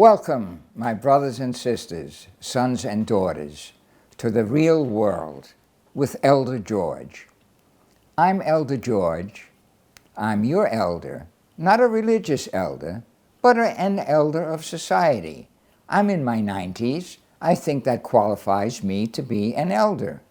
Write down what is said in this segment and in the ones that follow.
Welcome, my brothers and sisters, sons and daughters, to the real world with Elder George. I'm Elder George. I'm your elder, not a religious elder, but an elder of society. I'm in my 90s. I think that qualifies me to be an elder.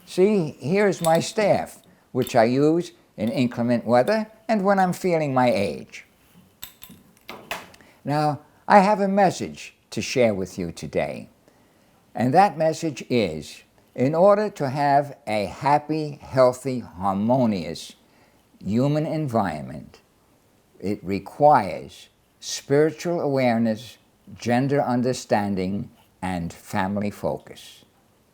See, here's my staff, which I use in inclement weather and when I'm feeling my age. Now, I have a message to share with you today, and that message is, in order to have a happy, healthy, harmonious human environment, it requires spiritual awareness, gender understanding, and family focus.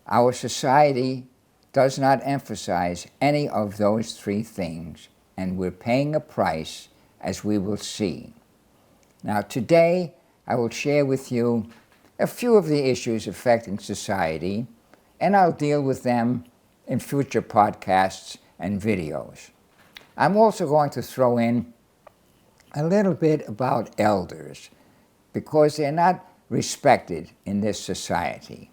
Our society does not emphasize any of those three things, and we're paying a price, as we will see. Now, today, I will share with you a few of the issues affecting society, and I'll deal with them in future podcasts and videos. I'm also going to throw in a little bit about elders, because they're not respected in this society.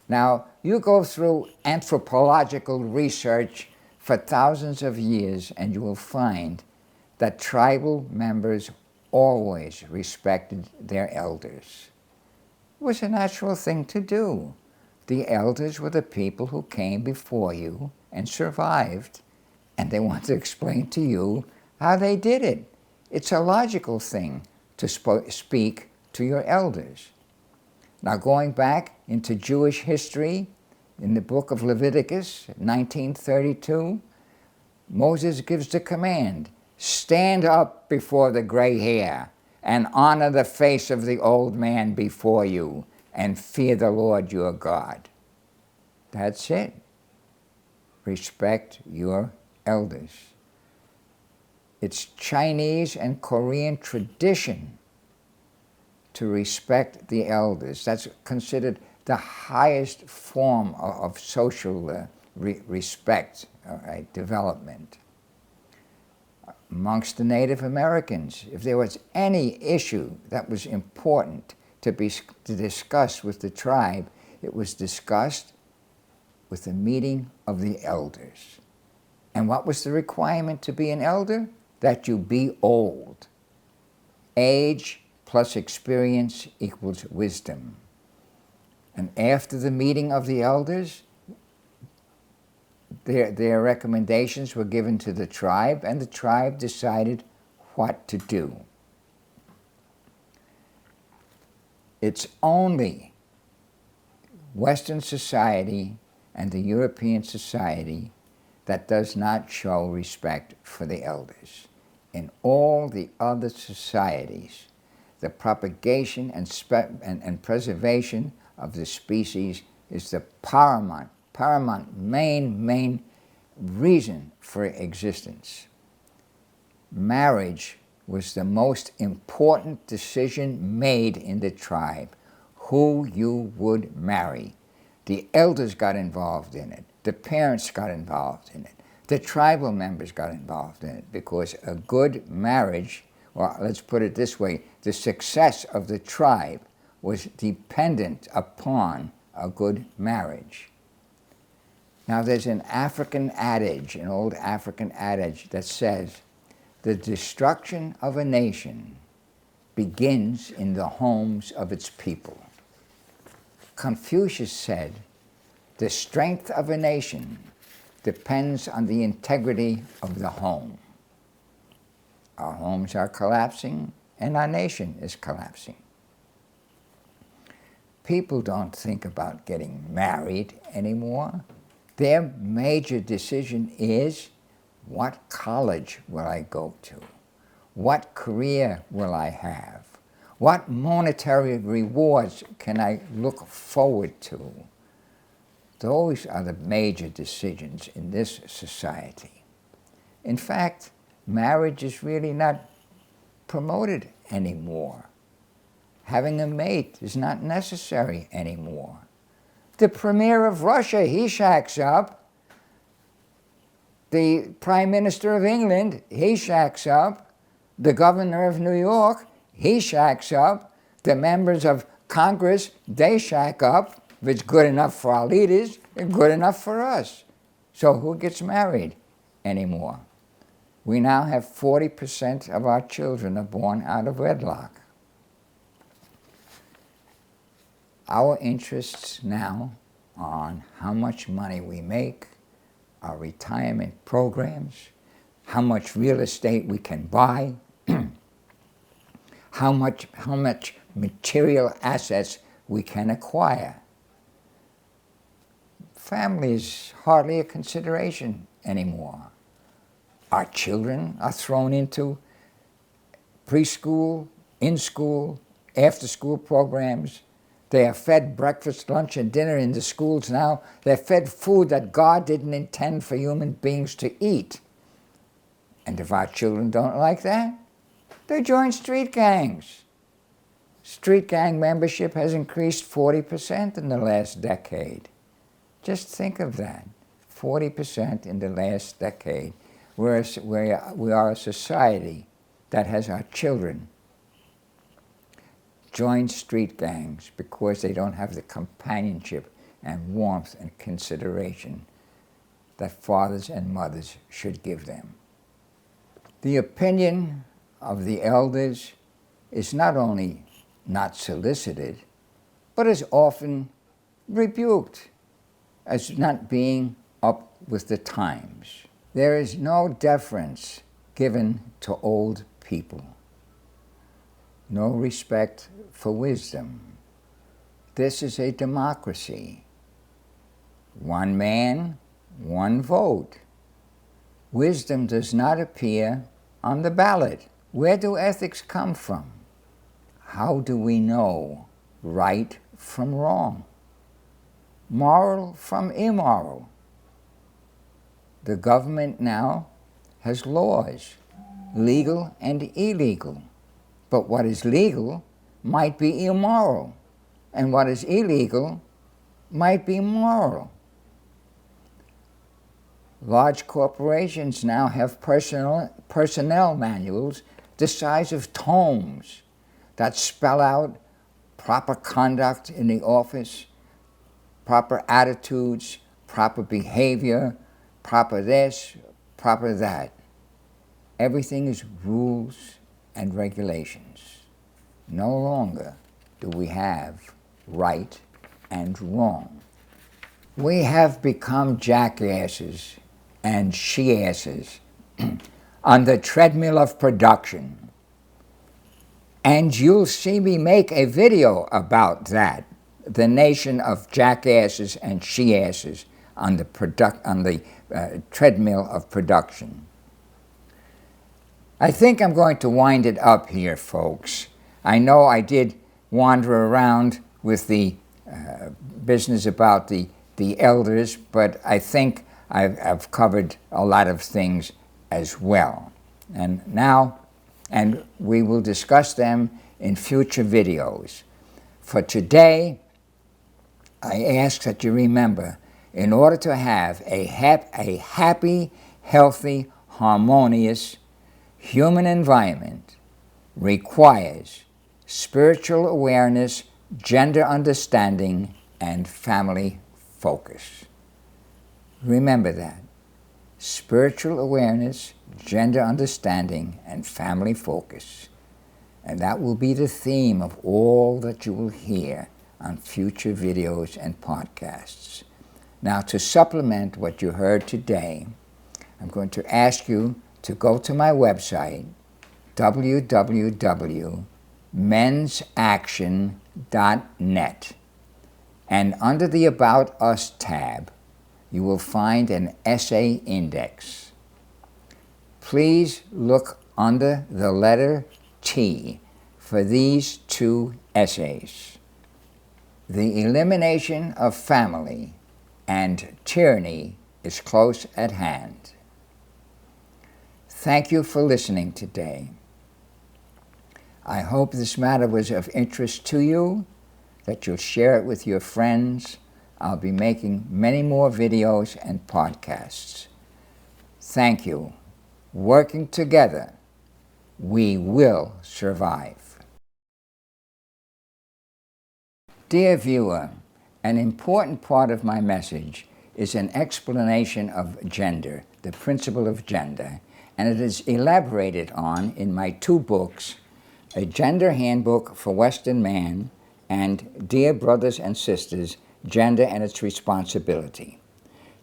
Now, you go through anthropological research for thousands of years, and you will find that tribal members always respected their elders. It was a natural thing to do. The elders were the people who came before you and survived, and they want to explain to you how they did it. It's a logical thing to speak to your elders. Now, going back into Jewish history, in the book of Leviticus, 1932, Moses gives the command, "Stand up before the gray hair and honor the face of the old man before you and fear the Lord your God." That's it. Respect your elders. It's Chinese and Korean tradition to respect the elders. That's considered the highest form of social respect, development. Amongst the Native Americans, if there was any issue that was important to discuss with the tribe, it was discussed with the meeting of the elders. And what was the requirement to be an elder? That you be old. Age plus experience equals wisdom. And after the meeting of the elders, their recommendations were given to the tribe, and the tribe decided what to do. It's only Western society and the European society that does not show respect for the elders. In all the other societies, the propagation and preservation of the species is the paramount, main reason for existence. Marriage was the most important decision made in the tribe, who you would marry. The elders got involved in it. The parents got involved in it. The tribal members got involved in it, because a good marriage, well, let's put it this way, the success of the tribe was dependent upon a good marriage. Now, there's an African adage, an old African adage that says, the destruction of a nation begins in the homes of its people. Confucius said, the strength of a nation depends on the integrity of the home. Our homes are collapsing, and our nation is collapsing. People don't think about getting married anymore. Their major decision is, what college will I go to? What career will I have? What monetary rewards can I look forward to? Those are the major decisions in this society. In fact, marriage is really not promoted anymore. Having a mate is not necessary anymore. The premier of Russia, he shacks up. The Prime Minister of England, he shacks up. The governor of New York, he shacks up. The members of Congress, they shack up. If it's good enough for our leaders, it's good enough for us. So who gets married anymore? We now have 40% of our children are born out of wedlock. Our interests now are on how much money we make, our retirement programs, how much real estate we can buy, how much material assets we can acquire. Family is hardly a consideration anymore. Our children are thrown into preschool, in-school, after-school programs. They are fed breakfast, lunch, and dinner in the schools now. They're fed food that God didn't intend for human beings to eat. And if our children don't like that, they join street gangs. Street gang membership has increased 40% in the last decade. Just think of that, 40% in the last decade. We are a society that has our children join street gangs because they don't have the companionship and warmth and consideration that fathers and mothers should give them. The opinion of the elders is not only not solicited, but is often rebuked as not being up with the times. There is no deference given to old people, no respect for wisdom. This is a democracy. One man, one vote. Wisdom does not appear on the ballot. Where do ethics come from? How do we know right from wrong? Moral from immoral? The government now has laws, legal and illegal. But what is legal might be immoral, and what is illegal might be moral. Large corporations now have personnel manuals the size of tomes that spell out proper conduct in the office, proper attitudes, proper behavior, proper this, proper that. Everything is rules and regulations. No longer do we have right and wrong. We have become jackasses and she-asses on the treadmill of production. And you'll see me make a video about that, the nation of jackasses and she-asses on the treadmill of production. I think I'm going to wind it up here, folks. I know I did wander around with the business about the elders, but I think I've covered a lot of things as well. And we will discuss them in future videos. For today, I ask that you remember, in order to have a happy, healthy, harmonious human environment requires spiritual awareness, gender understanding, and family focus. Remember that. Spiritual awareness, gender understanding, and family focus. And that will be the theme of all that you will hear on future videos and podcasts. Now, to supplement what you heard today, I'm going to ask you to go to my website, www.mensaction.net, and under the About Us tab, you will find an essay index. Please look under the letter T for these two essays: The Elimination of Family and Tyranny is Close at Hand. Thank you for listening today. I hope this matter was of interest to you, that you'll share it with your friends. I'll be making many more videos and podcasts. Thank you. Working together, we will survive. Dear viewer, an important part of my message is an explanation of gender, the principle of gender, and it is elaborated on in my two books, A Gender Handbook for Western Man and Dear Brothers and Sisters, Gender and Its Responsibility.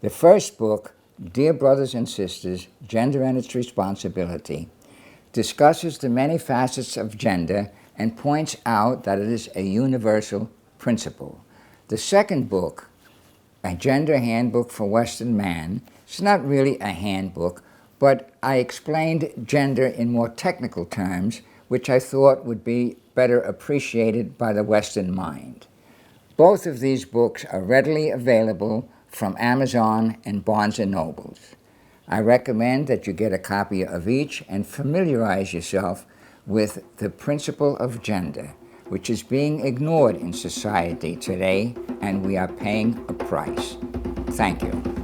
The first book, Dear Brothers and Sisters, Gender and Its Responsibility, discusses the many facets of gender and points out that it is a universal principle. The second book, A Gender Handbook for Western Man, is not really a handbook, but I explained gender in more technical terms, which I thought would be better appreciated by the Western mind. Both of these books are readily available from Amazon and Barnes & Nobles. I recommend that you get a copy of each and familiarize yourself with the principle of gender, which is being ignored in society today, and we are paying a price. Thank you.